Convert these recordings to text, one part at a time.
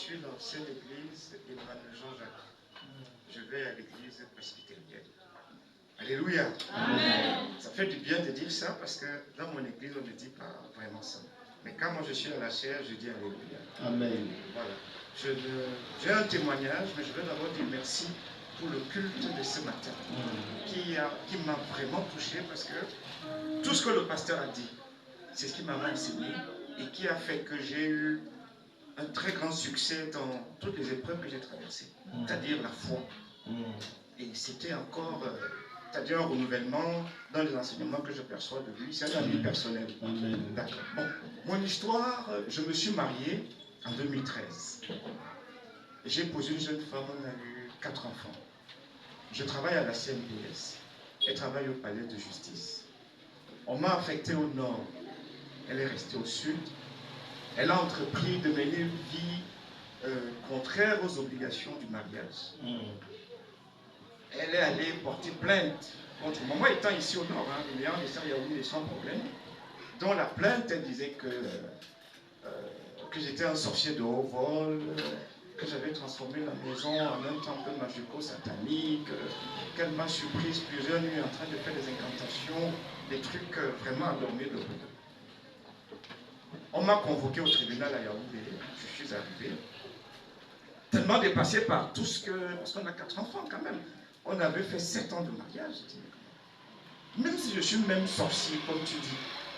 suis l'ancienne église Emmanuel Jean-Jacques. Je vais à l'église presbytérienne. Alléluia. Amen. Ça fait du bien de dire ça parce que dans mon église, on ne dit pas vraiment ça. Mais quand moi je suis à la chair, je dis Alléluia. Amen. Voilà. J'ai un témoignage, mais je vais d'abord dire merci pour le culte de ce matin qui m'a vraiment touché parce que tout ce que le pasteur a dit, c'est ce qui m'a enseigné et qui a fait que j'ai eu un très grand succès dans toutes les épreuves que j'ai traversées, c'est-à-dire la foi. Et c'était encore, c'est-à-dire un renouvellement dans les enseignements que je perçois de lui. C'est un ami personnel. D'accord. Bon, mon histoire, je me suis marié en 2013. J'ai épousé une jeune femme, on a eu 4 enfants. Je travaille à la CNPS. Elle travaille au palais de justice. On m'a affecté au nord. Elle est restée au sud. Elle a entrepris de mener une vie contraire aux obligations du mariage. Elle est allée porter plainte contre moi. Moi étant ici au nord, ayant laissé à Yaoundé sans problème, dont la plainte, elle disait que j'étais un sorcier de haut vol, que j'avais transformé la maison en un temple magico-satanique, qu'elle m'a surprise plusieurs nuits en train de faire des incantations, des trucs vraiment endormis de bout. On m'a convoqué au tribunal à Yaoundé, je suis arrivé, tellement dépassé par tout ce que... Parce qu'on a 4 enfants quand même. On avait fait 7 ans de mariage. Même si je suis même sorcier, comme tu dis,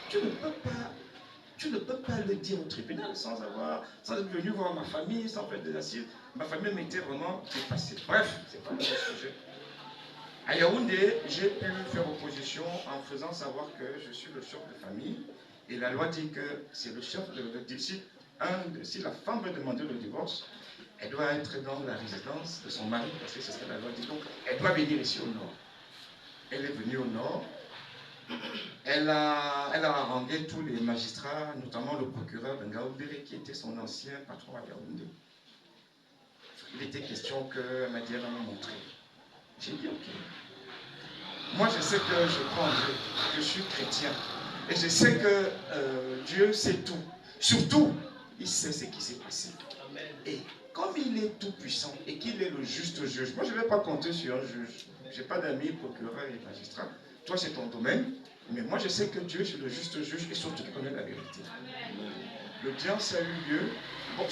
tu ne peux pas le dire au tribunal sans être venu voir ma famille, sans faire des assises. Ma famille m'était vraiment dépassée. Bref, c'est pas le sujet. À Yaoundé, j'ai pu faire opposition en faisant savoir que je suis le chef de famille. Et la loi dit que c'est le chef de si la femme veut demander le divorce, elle doit être dans la résidence de son mari, parce que c'est ce que la loi dit. Donc, elle doit venir ici au nord. Elle est venue au nord. Elle a harangué tous les magistrats, notamment le procureur de Ngaoundéré, qui était son ancien patron à Yaoundé. Il était question qu'elle m'a dit, elle m'a montré. J'ai dit, ok. Moi, je sais que je crois en Dieu, je suis chrétien. Et je sais que Dieu sait tout. Surtout, il sait ce qui s'est passé. Et comme il est tout puissant et qu'il est le juste juge, moi je ne vais pas compter sur un juge. Je n'ai pas d'amis procureurs et magistrats. Toi c'est ton domaine, mais moi je sais que Dieu c'est le juste juge et surtout qu'il connaît la vérité. L'audience a eu lieu. Bon,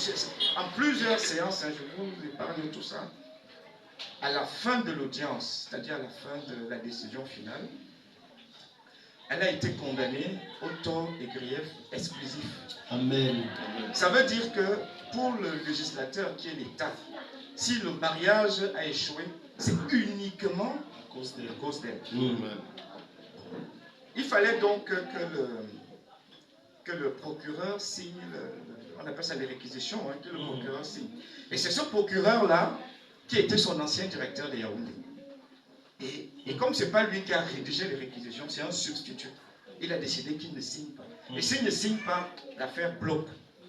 en plusieurs séances, je vous épargne tout ça. À la fin de l'audience, c'est-à-dire à la fin de la décision finale, elle a été condamnée au tort et grief exclusif. Amen. Ça veut dire que pour le législateur qui est l'État, si le mariage a échoué, c'est uniquement à cause d'elle. Il fallait donc que le procureur signe, on appelle ça les réquisitions, que le procureur signe. Et c'est ce procureur-là qui était son ancien directeur de Yaoundé. Et comme ce n'est pas lui qui a rédigé les réquisitions, c'est un substitut. Il a décidé qu'il ne signe pas. Et s'il ne signe pas, l'affaire bloque.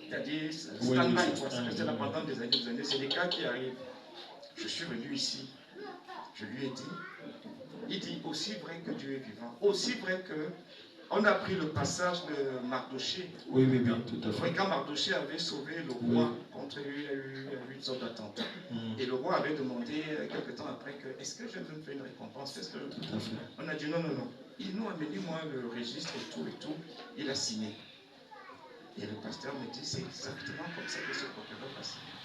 C'est-à-dire, stand-by, ça reste là pendant des années. C'est des cas qui arrivent. Je suis venu ici. Je lui ai dit, il dit, aussi vrai que Dieu est vivant, aussi vrai que on a pris le passage de Mardoché. Oui, tout à fait. Quand Mardoché avait sauvé le roi contre une sorte d'attentat. Et le roi avait demandé quelques temps après que est-ce que je me fais une récompense? On a dit non. Ils nous ont amené moi le registre et tout. Il a signé. Et le pasteur me dit c'est exactement comme ça que ce procureur va signer.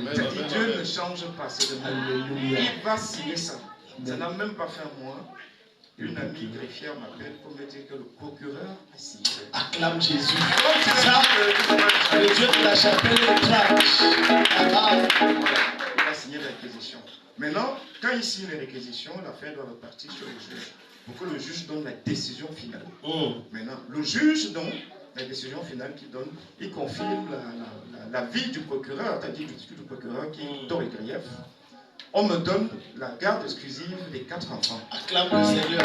Il a dit Dieu ne change pas, c'est le même. Il va signer ça. Ça n'a même pas fait un mois. Une amie greffière m'appelle pour me dire que le procureur a signé. Acclame Jésus. Le Dieu de la chapelle acclame. Il a signé la réquisition. Maintenant, quand il signe les réquisitions, l'affaire doit repartir sur le juge. Pour que le juge donne la décision finale. Maintenant, le juge donne la décision finale qu'il donne. Il confirme l'avis du procureur, c'est-à-dire du procureur qui est tort et grief. On me donne la garde exclusive des 4 enfants. Acclame le Seigneur.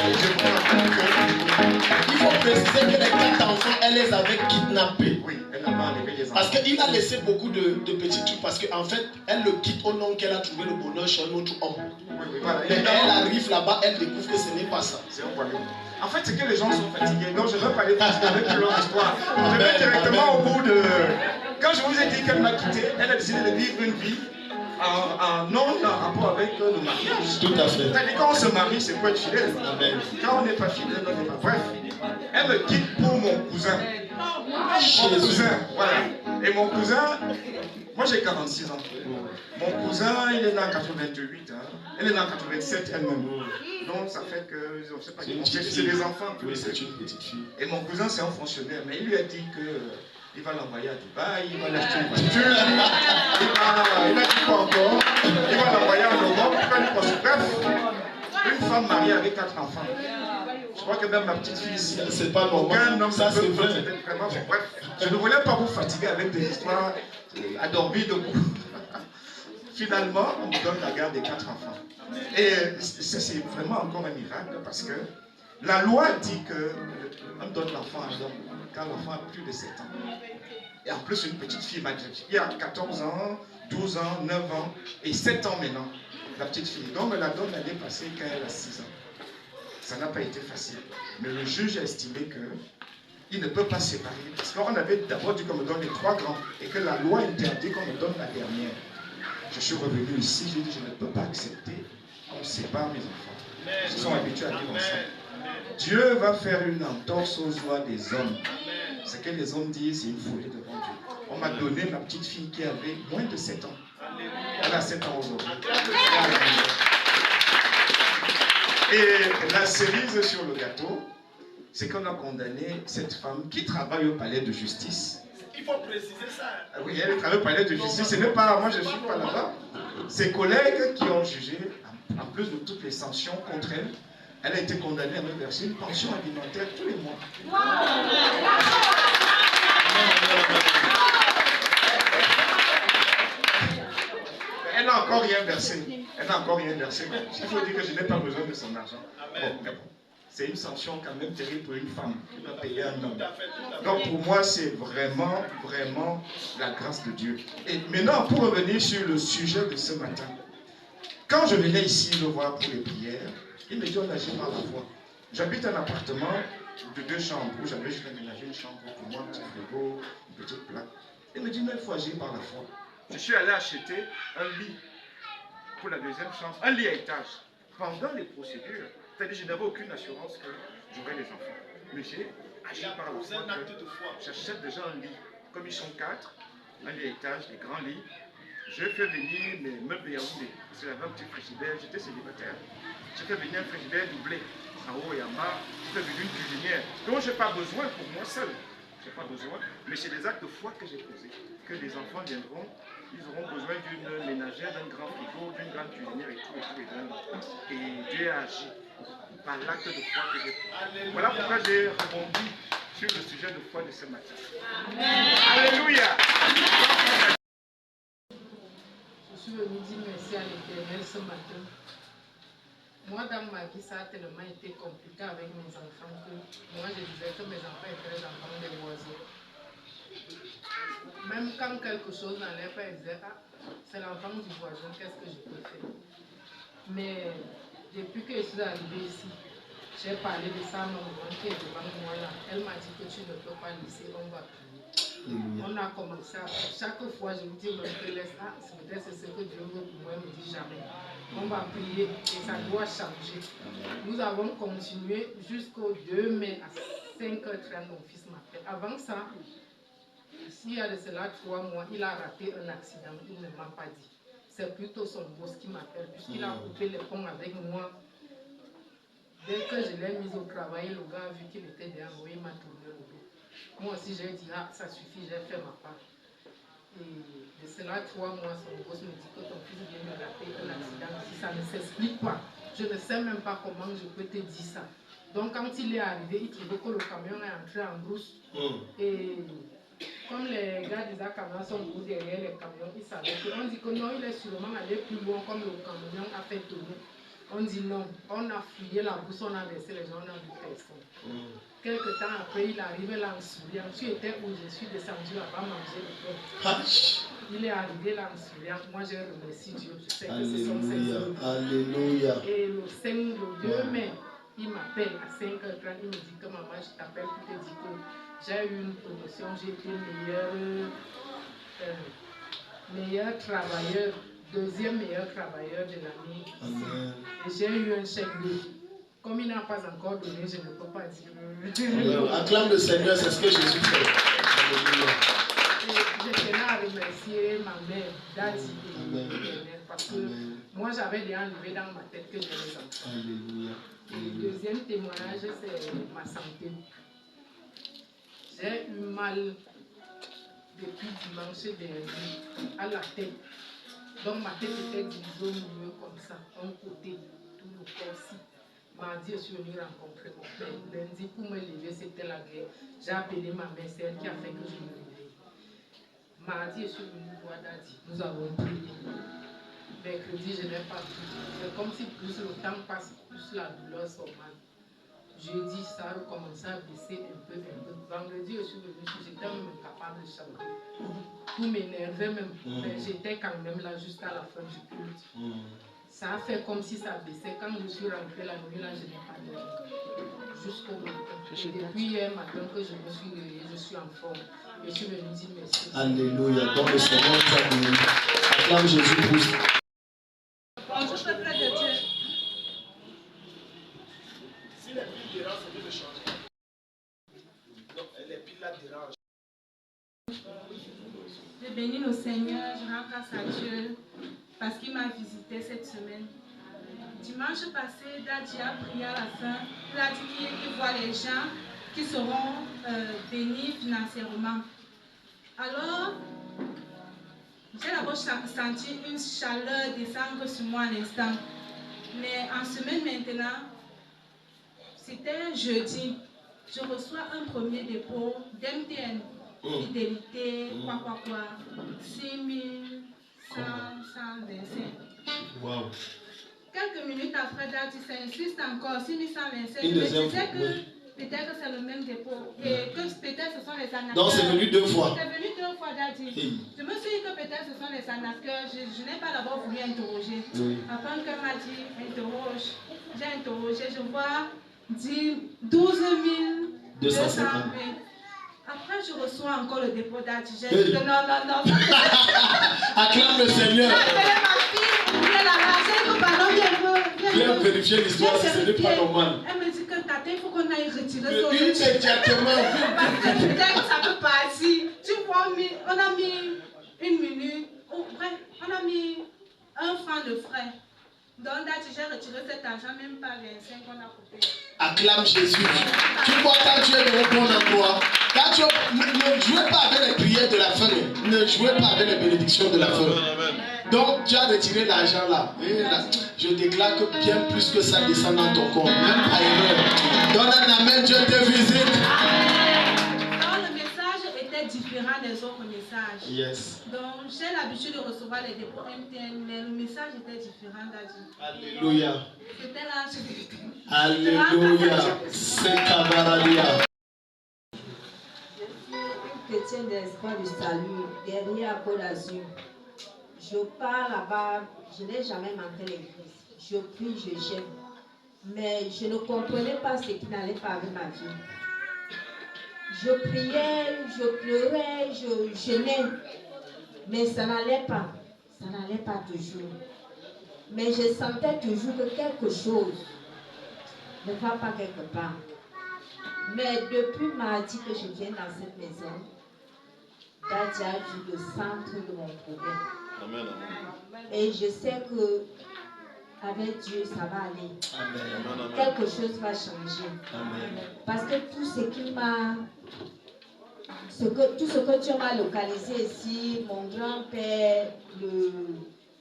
Il faut préciser que les 4 enfants, elle les avait kidnappés. Oui, elle n'a pas enlevé les enfants. Parce qu'il a laissé beaucoup de petits trucs. Parce qu'en fait, elle le quitte au nom qu'elle a trouvé le bonheur chez un autre homme. Oui, voilà. Mais elle arrive là-bas, elle découvre que ce n'est pas ça. C'est un problème. En fait, c'est que les gens sont fatigués. Donc, je ne veux pas aller avec leur histoire. Je vais directement au bout de... Quand je vous ai dit qu'elle m'a quitté, elle a décidé de vivre une vie non en rapport avec le mariage. Tout à fait. C'est-à-dire, quand on se marie, c'est pour être fidèle. Amen. Quand on n'est pas fidèle, on n'est pas. Bref, elle me quitte pour mon cousin. Mon cousin, voilà. Et mon cousin, moi j'ai 46 ans. Mon cousin, il est né en 88. Hein. Elle est née en 87 elle-même. Donc ça fait que, je ne sais pas, c'est des enfants. Oui, c'est une petite fille. Et mon cousin, c'est un fonctionnaire. Mais il lui a dit que il va l'envoyer à Dubaï, il va l'acheter une voiture, il n'a dit pas encore, il va l'envoyer en Europe, il va lui construire. Bref, une femme mariée avec 4 enfants. Je crois que même ma petite fille ici, c'est pas normal. Aucun homme Ça, c'est vrai. Vraiment, bref, je ne voulais pas vous fatiguer avec des histoires à dormir debout. Finalement, on me donne la garde des 4 enfants. Et c'est vraiment encore un miracle parce que la loi dit qu'on donne l'enfant à l'homme quand l'enfant a plus de 7 ans. Et en plus, une petite fille, il y a 14 ans, 12 ans, 9 ans et 7 ans maintenant, la petite fille. Donc, on me la donne l'année passée quand elle a 6 ans. Ça n'a pas été facile. Mais le juge a estimé qu'il ne peut pas séparer. Parce qu'on avait d'abord dit qu'on me donne les 3 grands et que la loi interdit qu'on me donne la dernière. Je suis revenu ici, j'ai dit je ne peux pas accepter qu'on sépare mes enfants. Ils sont habitués à vivre ensemble. Dieu va faire une entorse aux lois des hommes. Ce que les hommes disent, c'est une folie devant Dieu. On m'a donné ma petite fille qui avait moins de 7 ans. Elle a 7 ans aujourd'hui. Et la cerise sur le gâteau, c'est qu'on a condamné cette femme qui travaille au palais de justice. Il faut préciser ça. Oui, elle travaille au palais de justice. Ce n'est pas moi, je ne suis pas là-bas. Ses collègues qui ont jugé, en plus de toutes les sanctions contre elle, elle a été condamnée à me verser une pension alimentaire tous les mois. Elle n'a encore rien versé. Elle n'a encore rien versé. Il faut dire que je n'ai pas besoin de son argent. Bon, c'est une sanction quand même terrible pour une femme qui va payer un homme. Donc pour moi, c'est vraiment, vraiment la grâce de Dieu. Et maintenant, pour revenir sur le sujet de ce matin, quand je venais ici le voir pour les prières, il me dit on agit par la foi. J'habite un appartement de 2 chambres où j'avais juste aménagé une chambre pour moi, un petit frigo, une petite plaque. Il me dit mais il faut agir par la foi. Je suis allé acheter un lit pour la 2e chambre, un lit à étage. Pendant les procédures, c'est-à-dire je n'avais aucune assurance que j'aurais les enfants. Mais j'ai agi par la foi. J'achète déjà un lit. Comme ils sont 4, un lit à étage, des grands lits. Je fais venir mes meubles Yaoundé. Parce que j'avais un petit frigidaire, j'étais célibataire. J'ai fait venir un frigidaire doublé, en haut et en bas. J'ai fait venir une cuisinière. Donc je n'ai pas besoin pour moi seul. Je n'ai pas besoin. Mais c'est des actes de foi que j'ai posés. Que les enfants viendront, ils auront besoin d'une ménagère, d'un grand frigo, d'une grande cuisinière et tout. Et Dieu a agi par l'acte de foi que j'ai posé. Voilà pourquoi j'ai rebondi sur le sujet de foi de ce matin. Alléluia. Je suis venue dire merci à l'Éternel ce matin. Moi, dans ma vie, ça a tellement été compliqué avec mes enfants que moi, je disais que mes enfants étaient les enfants des voisins. Même quand quelque chose n'allait pas, ils disaient ah, c'est l'enfant du voisin, qu'est-ce que je peux faire? Mais depuis que je suis arrivée ici, j'ai parlé de ça à ma maman qui est devant moi là. Elle m'a dit que tu ne peux pas laisser, on va prier. On a commencé à faire. Chaque fois, je me dis, peut-être c'est ce que Dieu veut pour moi, il me dit jamais. On va prier et ça doit changer. Nous avons continué jusqu'au 2 mai à 5h30, mon fils m'appelle. Avant ça, s'il y a de cela 3 mois, il a raté un accident, il ne m'a pas dit. C'est plutôt son boss qui m'appelle, puisqu'il a coupé les ponts avec moi. Dès que je l'ai mis au travail, le gars a vu qu'il était derrière moi, il m'a tourné le dos. Moi aussi, j'ai dit, ah, ça suffit, j'ai fait ma part. Et de cela 3 mois, son boss me dit que ton fils vient de rater un accident. Si ça ne s'explique pas, je ne sais même pas comment je peux te dire ça. Donc, quand il est arrivé, il trouvait que le camion est entré en brousse. Et comme les gars des camions sont debout derrière les camions, ils savaient que. On dit que non, il est sûrement allé plus loin, comme le camion a fait tourner. On dit non, on a fouillé la brousse, on a versé les gens, on a vu personne. Quelque temps après, il arrivait là en souriant. Tu étais où je suis descendu là-bas manger le pain. Il est arrivé là en souriant. Moi, j'ai remercié Dieu. Je sais que ce sont ses œuvres. Alléluia. Et le 2 mai, il m'appelle à 5h30. Il me dit que maman, je t'appelle pour te dire que j'ai eu une promotion, j'ai été meilleure meilleur travailleur, deuxième meilleur travailleur de l'année. Amen. Et j'ai eu un chèque de. Comme il n'a pas encore donné, je ne peux pas dire. Amen. Acclame le Seigneur, c'est ce que Jésus fait. Alléluia. J'étais là à remercier ma mère, Dadi et Éternel, parce que moi j'avais déjà enlevé dans ma tête que j'avais les enfants. Alléluia. Et le deuxième témoignage, c'est ma santé. J'ai eu mal depuis dimanche dernier à la tête. Donc ma tête était divisée au milieu comme ça, un côté, tout le corps-ci. Mardi, je suis venue rencontrer mon père. Lundi, pour me lever, c'était la guerre. J'ai appelé ma mère, c'est elle qui a fait que je me levais. Mardi, je suis venue voir Dadi. Nous avons prié. Mercredi, je n'ai pas pris. C'est comme si plus le temps passe, plus la douleur s'augmente. Jeudi, ça a recommencé à baisser un peu. Vendredi, je suis venue, j'étais même incapable de chanter. Tout m'énervait même. Mais j'étais quand même là jusqu'à la fin du culte. Ça a fait comme si ça baissait. Quand je suis rentrée la nuit, là, je n'ai pas dormi. Jusqu'au matin. Et depuis hier matin que je me suis réveillée, je suis en forme. Et je suis venue dire merci. Alléluia. Donc le Seigneur nous a bénis. Acclame Jésus pour ça. Bonjour, peuple de Dieu. Si les piles dérangent, c'est mieux de changer. Non, les piles là dérangent. Je bénis le Seigneur, je rends grâce à Dieu parce qu'il m'a visité cette semaine. Dimanche passé, Dadi a prié à la fin. Il a dit qu'il voit les gens qui seront bénis financièrement. Alors, j'ai d'abord senti une chaleur descendre sur moi à l'instant. Mais en semaine maintenant, c'était jeudi. Je reçois un premier dépôt d'MTN. Fidélité, quoi. 6125. Wow. Quelques minutes après, Dadi s'insiste encore, 6125. Une Je me deuxième disais fois, que peut-être que c'est le même dépôt et que peut-être ce sont les arnaqueurs. Donc c'est venu 2 fois. C'est venu 2 fois, Dadi. Je me suis dit que peut-être ce sont les arnaqueurs. Je n'ai pas d'abord voulu interroger. Après qu'elle m'a dit, interroge. J'ai interrogé, je vois 12 250. Après, je reçois encore le dépôt Dadi. J'ai dit que non. Acclame le Seigneur. J'ai appelé ma fille, Viens vérifier l'histoire si ce n'est pas normal. Elle me dit que Tata, il faut qu'on aille retirer ce Immédiatement. Parce que peut-être que ça peut partir. Tu vois, on a mis 1 minute. Bref, on a mis 1 franc de frais. Donc, Dadi, j'ai retiré cet argent, même pas 25 qu'on a coupé. Acclame Jésus. Tu vois, quand tu es dans le bon endroit, ne jouez pas avec les prières de la fin. Ne jouez pas avec les bénédictions de la fin. Donc, tu as retiré l'argent là. Et là, je déclare que bien plus que ça descend dans ton corps. Même pas erreur. Donne un amen, Dieu te visite. Donc, le message était différent des autres messages. Yes. Donc, j'ai l'habitude de recevoir les dépôts MTN, mais le message était différent, Dadi. Alléluia. C'était là. Alléluia. C'est Kabaradia. Je suis une chrétienne d'espoir du salut, derrière Côte d'Azur. Je pars là-bas, je n'ai jamais manqué l'église. Je prie, je gêne. Mais je ne comprenais pas ce qui n'allait pas avec ma vie. Je priais, je pleurais, je gênais. Mais ça n'allait pas. Ça n'allait pas toujours. Mais je sentais toujours que quelque chose ne va pas quelque part. Mais depuis mardi que je viens dans cette maison, Dadi a vu le centre de mon problème. Amen. Et je sais que avec Dieu, ça va aller. Amen. Quelque chose va changer. Amen. Parce que tout ce qui m'a... Tout ce que Dieu m'a localisé ici, mon grand-père,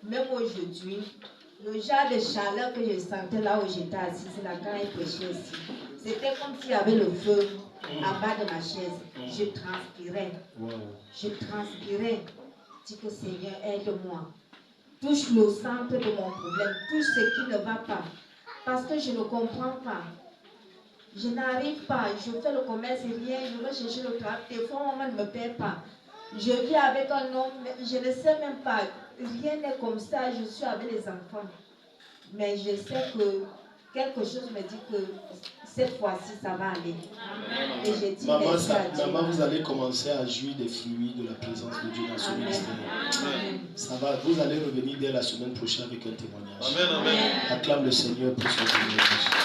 même aujourd'hui, le genre de chaleur que je sentais là où j'étais assise, là quand il prêchait ici, c'était comme s'il y avait le feu en bas de ma chaise. Je transpirais. Je transpirais. Je dis que Seigneur, aide-moi. Touche le centre de mon problème. Touche ce qui ne va pas. Parce que je ne comprends pas. Je n'arrive pas. Je fais le commerce et rien. Je veux chercher le travail. Des fois, maman ne me paie pas. Je vis avec un homme. Je ne sais même pas. Rien n'est comme ça. Je suis avec les enfants. Mais je sais que quelque chose me dit que cette fois-ci, ça va aller. Amen. Et je dis maman, vous allez commencer à jouir des fruits de la présence de Dieu dans ce ministère. Amen. va. Vous allez revenir dès la semaine prochaine avec un témoignage. Amen, amen. Acclame le Seigneur pour son témoignage.